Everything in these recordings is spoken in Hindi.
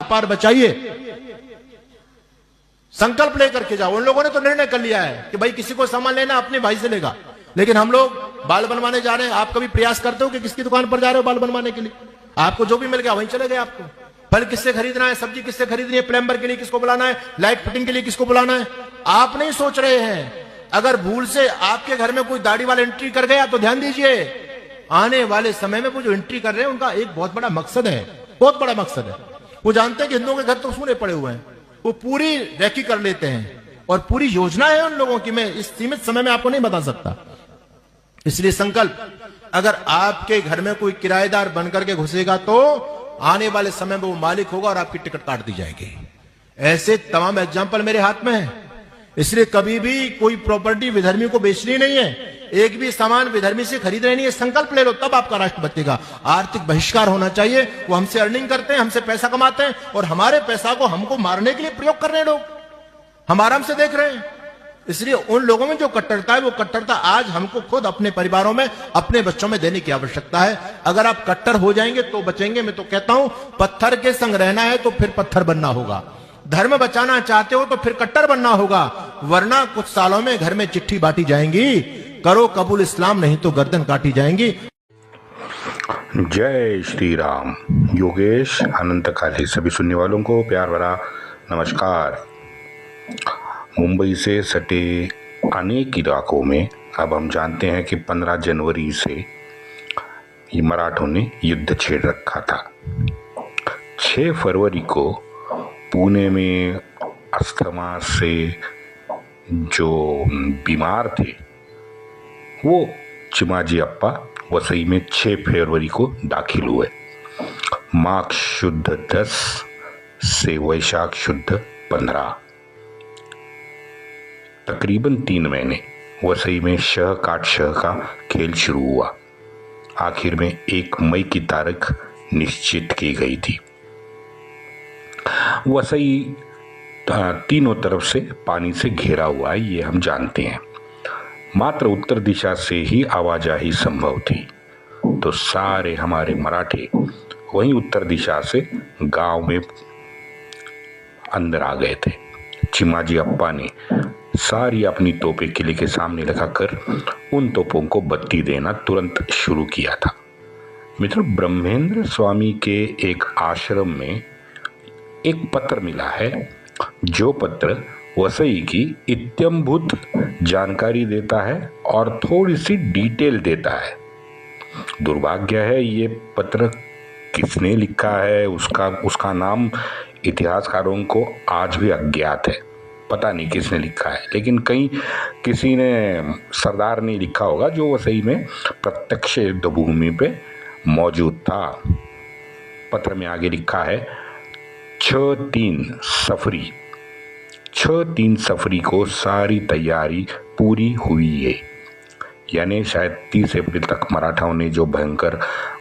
पार बचाइए, संकल्प लेकर के जाओ। उन लोगों ने तो निर्णय कर लिया है कि भाई किसी को सामान लेना अपने भाई से लेगा, लेकिन हम लोग बाल बनवाने जा रहे हैं। आप कभी प्रयास करते हो कि किसकी दुकान पर जा रहे हो बाल बनवाने के लिए? आपको जो भी मिल गया वहीं चले गए। आपको फल किससे खरीदना है, सब्जी किससे खरीदनी है, प्लम्बर के लिए किसको बुलाना है, लाइट फिटिंग के लिए किसको बुलाना है, आप नहीं सोच रहे हैं। अगर भूल से आपके घर में कोई दाढ़ी वाला एंट्री कर गया तो ध्यान दीजिए, आने वाले समय में वो जो एंट्री कर रहे हैं उनका एक बहुत बड़ा मकसद है, बहुत बड़ा मकसद है। वो जानते हैं कि हिंदुओं के घर तो सूने पड़े हुए हैं, वो पूरी रेकी कर लेते हैं और पूरी योजना है उन लोगों की, मैं इस सीमित समय में आपको नहीं बता सकता। इसलिए संकल्प, अगर आपके घर में कोई किराएदार बनकर के घुसेगा तो आने वाले समय में वो मालिक होगा और आपकी टिकट काट दी जाएगी। ऐसे तमाम एग्जाम्पल मेरे हाथ में है। इसलिए कभी भी कोई प्रॉपर्टी विधर्मी को बेचनी नहीं है, एक भी सामान विधर्मी से खरीदना नहीं है। संकल्प ले लो, तब आपका राष्ट्र बचेगा। आर्थिक बहिष्कार होना चाहिए। वो हमसे अर्निंग करते हैं, हमसे पैसा कमाते हैं और हमारे पैसा को हमको मारने के लिए प्रयोग कर रहे हैं लोग, हम आराम से देख रहे हैं। इसलिए उन लोगों में जो कट्टरता है, वो कट्टरता आज हमको खुद अपने परिवारों में, अपने बच्चों में देने की आवश्यकता है। अगर आप कट्टर हो जाएंगे तो बचेंगे। मैं तो कहता हूं, पत्थर के संग रहना है तो फिर पत्थर बनना होगा। धर्म बचाना चाहते हो तो फिर कट्टर बनना होगा, वरना कुछ सालों में घर में चिट्ठी बांटी जाएंगी, करो कबूल इस्लाम नहीं तो गर्दन काटी जाएंगी। जय श्री राम। योगेश अनंत काले सभी सुनने वालों को प्यार भरा नमस्कार। मुंबई से सटे अनेक इलाकों में अब हम जानते हैं कि 15 जनवरी से ये मराठों ने युद्ध छेड़ रखा था। 6 फरवरी को पुणे में अस्थमा से जो बीमार थे वो चिमाजी अप्पा वसई में 6 फरवरी को दाखिल हुए। माघ शुद्ध 10 से वैशाख शुद्ध 15, तकरीबन 3 महीने वसई में शह काट शह का खेल शुरू हुआ। आखिर में 1 मई की तारीख निश्चित की गई थी। वसई तीनों तरफ से पानी से घिरा हुआ है, ये हम जानते हैं। मात्र उत्तर दिशा से ही आवाजाही संभव थी, तो सारे हमारे मराठे वहीं उत्तर दिशा से गांव में अंदर आ गए थे। चिमाजी अप्पा ने सारी अपनी तोपें किले के सामने लगाकर उन तोपों को बत्ती देना तुरंत शुरू किया था। मित्रों, ब्रह्मेंद्र स्वामी के एक आश्रम में एक पत्र मिला है, जो पत्र वसई की इत्यंभूत जानकारी देता है और थोड़ी सी डिटेल देता है। दुर्भाग्य है ये पत्र किसने लिखा है उसका नाम इतिहासकारों को आज भी अज्ञात है। पता नहीं किसने लिखा है, लेकिन कहीं किसी ने सरदार ने लिखा होगा जो वसई में प्रत्यक्ष युद्ध भूमि पे मौजूद था। पत्र में आगे लिखा है 6/3 सफरी को सारी तैयारी पूरी हुई है। यानी शायद 30 अप्रैल तक मराठाओं ने जो भयंकर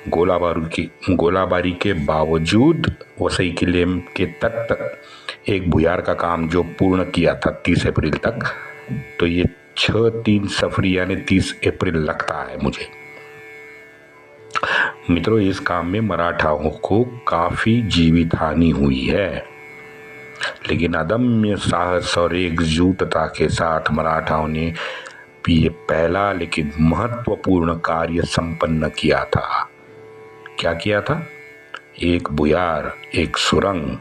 गोलाबारी के बावजूद वसई किले के तट तक एक भुयार का काम जो पूर्ण किया था 30 अप्रैल तक, तो ये 6/3 सफरी यानी 30 अप्रैल लगता है मुझे। मित्रों, इस काम में मराठाओं को काफी जीवित हानि हुई है, लेकिन अदम्य साहस और एकजुटता के साथ मराठाओं ने ये पहला लेकिन महत्वपूर्ण कार्य संपन्न किया था। क्या किया था? एक भुयार, एक सुरंग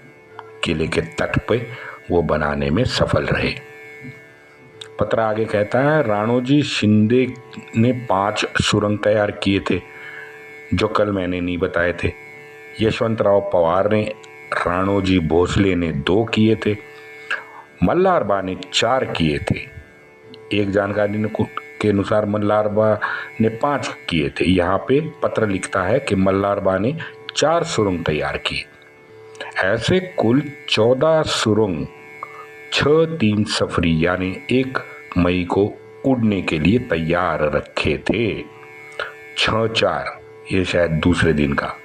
किले के तट पे वो बनाने में सफल रहे। पत्र आगे कहता है, राणोजी शिंदे ने 5 सुरंग तैयार किए थे, जो कल मैंने नहीं बताए थे। यशवंतराव पवार ने, राणोजी भोसले ने 2 किए थे, मल्हारबा ने 4 किए थे। एक जानकारी के अनुसार मल्हारबा ने 5 किए थे। यहाँ पे पत्र लिखता है कि मल्हारबा ने 4 सुरंग तैयार किए। ऐसे कुल 14 सुरंग 6/3 सफरी यानी 1 मई को उड़ने के लिए तैयार रखे थे। 6/4 ये शायद दूसरे दिन का।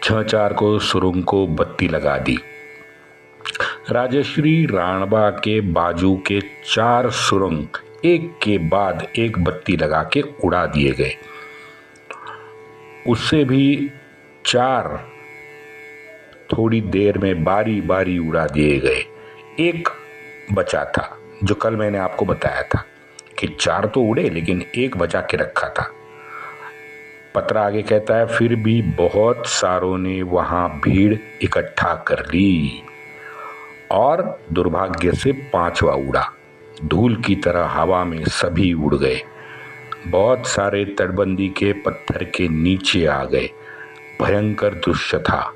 6/4 को सुरंग को बत्ती लगा दी। राजश्री राणबा के बाजू के 4 सुरंग एक के बाद एक बत्ती लगा के उड़ा दिए गए। उससे भी 4 थोड़ी देर में बारी बारी उड़ा दिए गए। एक बचा था, जो कल मैंने आपको बताया था कि 4 तो उड़े लेकिन एक बचा के रखा था। पत्र आगे कहता है, फिर भी बहुत सारों ने वहां भीड़ इकट्ठा कर ली और दुर्भाग्य से 5वां उड़ा। धूल की तरह हवा में सभी उड़ गए। बहुत सारे तटबंदी के पत्थर के नीचे आ गए। भयंकर दृश्य था।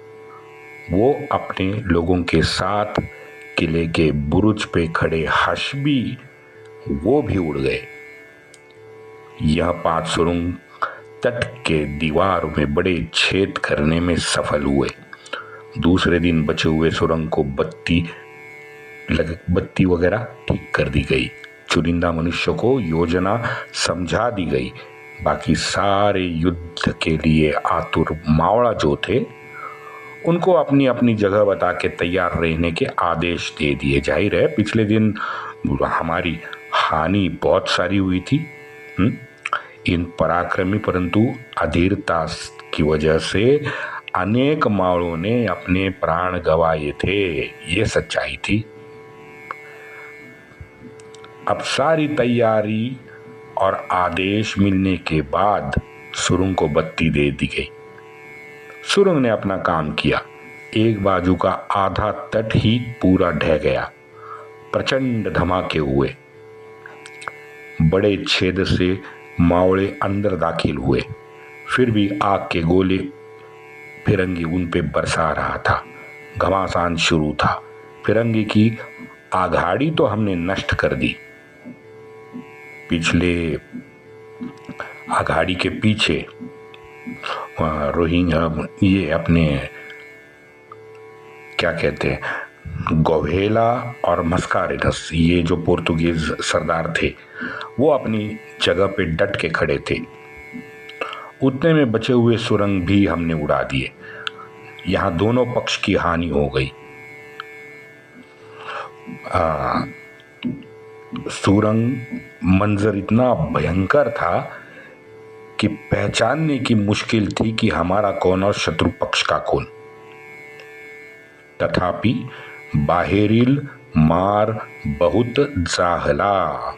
वो अपने लोगों के साथ किले के बुरुज पे खड़े हाशमी, वो भी उड़ गए। यह 5 सुरंग तट के दीवार में बड़े छेद करने में सफल हुए। दूसरे दिन बचे हुए सुरंग को बत्ती वगैरह ठीक कर दी गई। चुनिंदा मनुष्य को योजना समझा दी गई। बाकी सारे युद्ध के लिए आतुर मावड़ा जो थे, उनको अपनी अपनी जगह बता के तैयार रहने के आदेश दे दिए। जाहिर है पिछले दिन हमारी हानि बहुत सारी हुई थी। इन पराक्रमी परंतु अधीरता की वजह से अनेक मावड़ों ने अपने प्राण गंवाए थे। ये सच्चाई थी। अब सारी तैयारी और आदेश मिलने के बाद सुरंग को बत्ती दे दी गई। सुरंग ने अपना काम किया। एक बाजू का आधा तट ही पूरा ढह गया। प्रचंड धमाके हुए। बड़े छेद से मावड़े अंदर दाखिल हुए। फिर भी आग के गोले फिरंगी उन पे बरसा रहा था। घमासान शुरू था। फिरंगी की आघाड़ी तो हमने नष्ट कर दी। पिछले आघाड़ी के पीछे रोहिंग्या, ये अपने क्या कहते हैं, गोवेला और मस्कारेनस, ये जो पोर्तुगीज सरदार थे, वो अपनी जगह पे डट के खड़े थे। उतने में बचे हुए सुरंग भी हमने उड़ा दिए। यहां दोनों पक्ष की हानि हो गई। सुरंग मंजर इतना भयंकर था कि पहचानने की मुश्किल थी कि हमारा कौन और शत्रु पक्ष का कौन। तथापि बाहेरिल मार बहुत जाहला।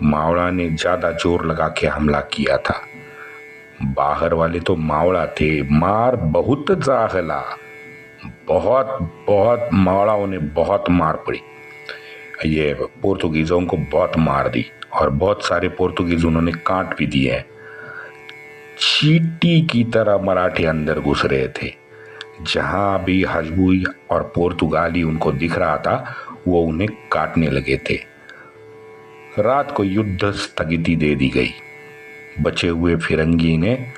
मावड़ा ने ज्यादा जोर लगा के हमला किया था। बाहर वाले तो मावड़ा थे। मार बहुत जाहला, बहुत बहुत मावड़ाओं ने बहुत मार पड़ी। ये पोर्तुगीजों को बहुत मार दी और बहुत सारे पोर्तुगीज उन्होंने काट भी दिए हैं। चींटी की तरह मराठी अंदर घुस रहे थे। जहां भी हजबुई और पुर्तगाली उनको दिख रहा था, वो उन्हें काटने लगे थे। रात को युद्ध स्थगिति दे दी गई। बचे हुए फिरंगी ने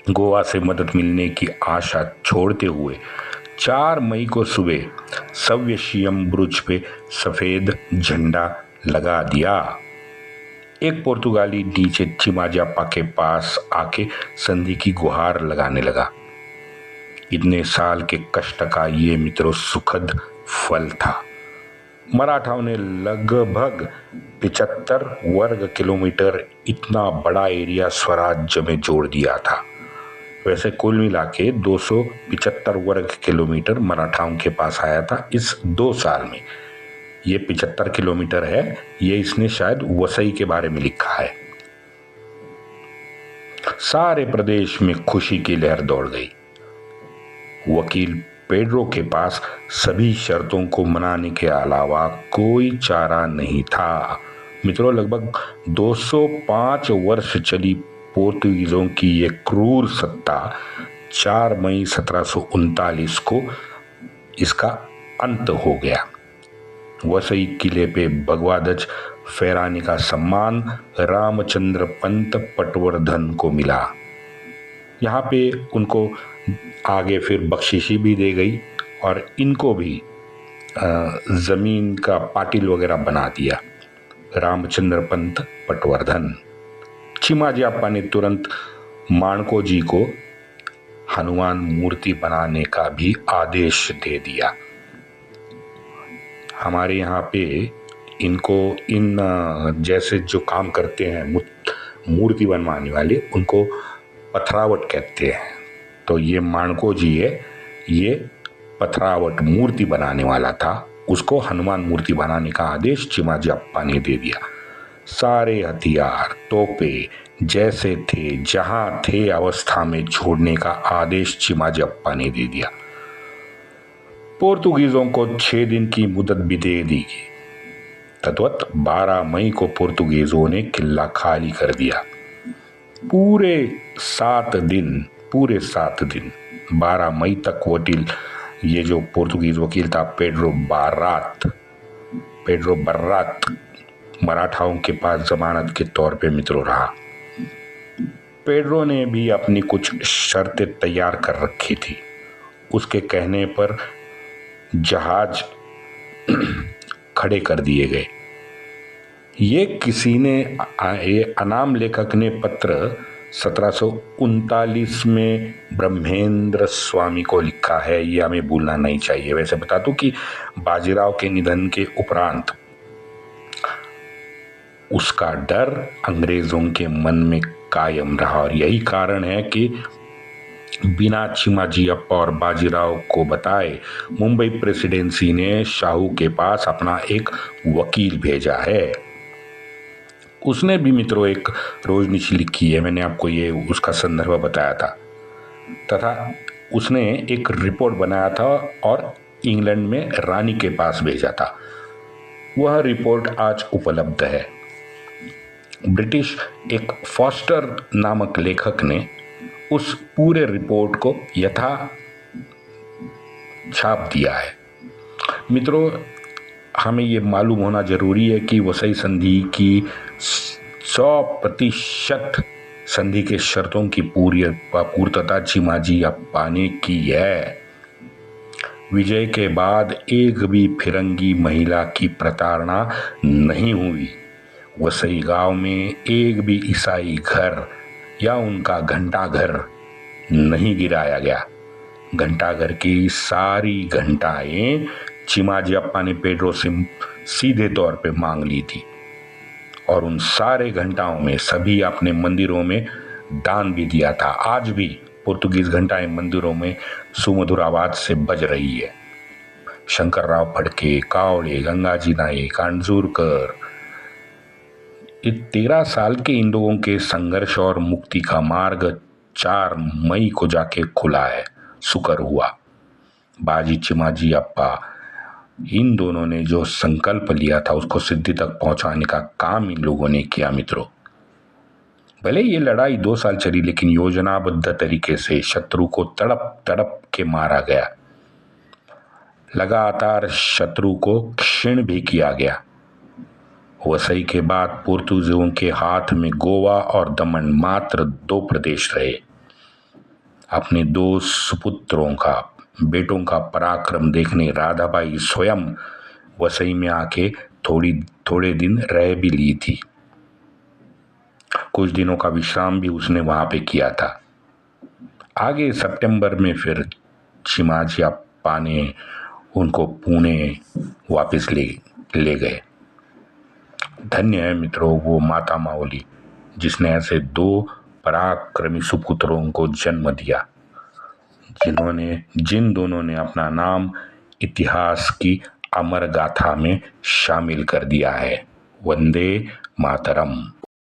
गोवा से मदद मिलने की आशा छोड़ते हुए 4 मई को सुबह सव्यशियम ब्रुज पे सफेद झंडा लगा दिया। एक पुर्तगाली नीचे चिमाजापा के पास आके संधि की गुहार लगाने लगा। इतने साल के कष्ट का ये मित्रों सुखद फल था। मराठाओं ने लगभग 75 वर्ग किलोमीटर इतना बड़ा एरिया स्वराज्य में जोड़ दिया था। वैसे कुल मिला के 275 वर्ग किलोमीटर मराठाओं के पास आया था इस 2 साल में। ये 75 किलोमीटर है, ये इसने शायद वसई के बारे में लिखा है। सारे प्रदेश में खुशी की लहर दौड़ गई। वकील पेड्रो के पास सभी शर्तों को मनाने के अलावा कोई चारा नहीं था। मित्रों, लगभग 205 वर्ष चली पोर्तुगीजों की ये क्रूर सत्ता 4 मई 1739 को इसका अंत हो गया। वसई किले पे भगवा ध्वज फहराने का सम्मान रामचंद्र पंत पटवर्धन को मिला। यहाँ पे उनको आगे फिर बख्शिशी भी दे गई और इनको भी जमीन का पाटिल वगैरह बना दिया। रामचंद्र पंत पटवर्धन। चिमाजियाप्पा ने तुरंत माणको जी को हनुमान मूर्ति बनाने का भी आदेश दे दिया। हमारे यहाँ पे इनको इन जैसे जो काम करते हैं मूर्ति बनवाने वाले, उनको पथरावट कहते हैं। तो ये माणको जी है, ये पथरावट मूर्ति बनाने वाला था, उसको हनुमान मूर्ति बनाने का आदेश चिमाजी अप्पा ने दे दिया। सारे हथियार तोपे जैसे थे जहां थे अवस्था में छोड़ने का आदेश चिमाजी अप्पा ने दे दिया। पोर्तुगीजों को 6 दिन की मुदत भी दे दी गई। तद्वत 12 मई को पोर्तुगीजों ने किला खाली कर दिया। पूरे 7 दिन 12 मई तक वकील, ये जो पोर्तुगीज वकील था पेड्रो बर्रात मराठाओं के पास जमानत के तौर पे मित्रों रहा। पेड्रो ने भी अपनी कुछ शर्तें तैयार कर रखी थी। उसके कहने पर जहाज खड़े कर दिए गए। ये अनाम लेखक ने पत्र 1739 में ब्रह्मेंद्र स्वामी को लिखा है, ये हमें भूलना नहीं चाहिए। वैसे बता दूं कि बाजीराव के निधन के उपरांत उसका डर अंग्रेजों के मन में कायम रहा और यही कारण है कि बिना चिमाजी अप्पा और बाजीराव को बताए मुंबई प्रेसिडेंसी ने शाहू के पास अपना एक वकील भेजा है। उसने भी मित्रों एक रोजनिशी लिखी है, मैंने आपको ये उसका संदर्भ बताया था, तथा उसने एक रिपोर्ट बनाया था और इंग्लैंड में रानी के पास भेजा था। वह रिपोर्ट आज उपलब्ध है। ब्रिटिश एक फॉस्टर नामक लेखक ने उस पूरे रिपोर्ट को यथा छाप दिया है। मित्रों, हमें ये मालूम होना जरूरी है कि वसई संधि की 100% संधि के शर्तों की पूर्तता चिमाजी अप्पा ने की है। विजय के बाद एक भी फिरंगी महिला की प्रताड़ना नहीं हुई। वसई गांव में एक भी ईसाई घर या उनका घंटाघर नहीं गिराया गया। घंटाघर की सारी घंटाएं चिमाजी अप्पा ने पेड्रो से सीधे तौर पे मांग ली थी और उन सारे घंटाओं में सभी अपने मंदिरों में दान भी दिया था। आज भी पुर्तगीज घंटाएं मंदिरों में सुमधुर आवाज से बज रही है। शंकरराव फड़के, कावड़े, गंगाजी नायक, अंजूरकर, 13 साल के इन लोगों के संघर्ष और मुक्ति का मार्ग 4 मई को जाके खुला है। शुक्र हुआ बाजी चिमाजी अप्पा, इन दोनों ने जो संकल्प लिया था उसको सिद्धि तक पहुंचाने का काम इन लोगों ने किया। मित्रों, भले ये लड़ाई 2 साल चली, लेकिन योजनाबद्ध तरीके से शत्रु को तड़प तड़प के मारा गया। लगातार शत्रु को क्षीण भी किया गया। वसई के बाद पोर्तुगीजों के हाथ में गोवा और दमन मात्र 2 प्रदेश रहे। अपने 2 सुपुत्रों का, बेटों का पराक्रम देखने राधाबाई स्वयं वसई में आके थोड़े दिन रह भी ली थी। कुछ दिनों का विश्राम भी उसने वहां पे किया था। आगे सितंबर में फिर चिमाजी अप्पा ने उनको पुणे वापस ले गए। धन्य है मित्रों वो माता मावली जिसने ऐसे 2 पराक्रमी सुपुत्रों को जन्म दिया, जिन दोनों ने अपना नाम इतिहास की अमर गाथा में शामिल कर दिया है। वंदे मातरम।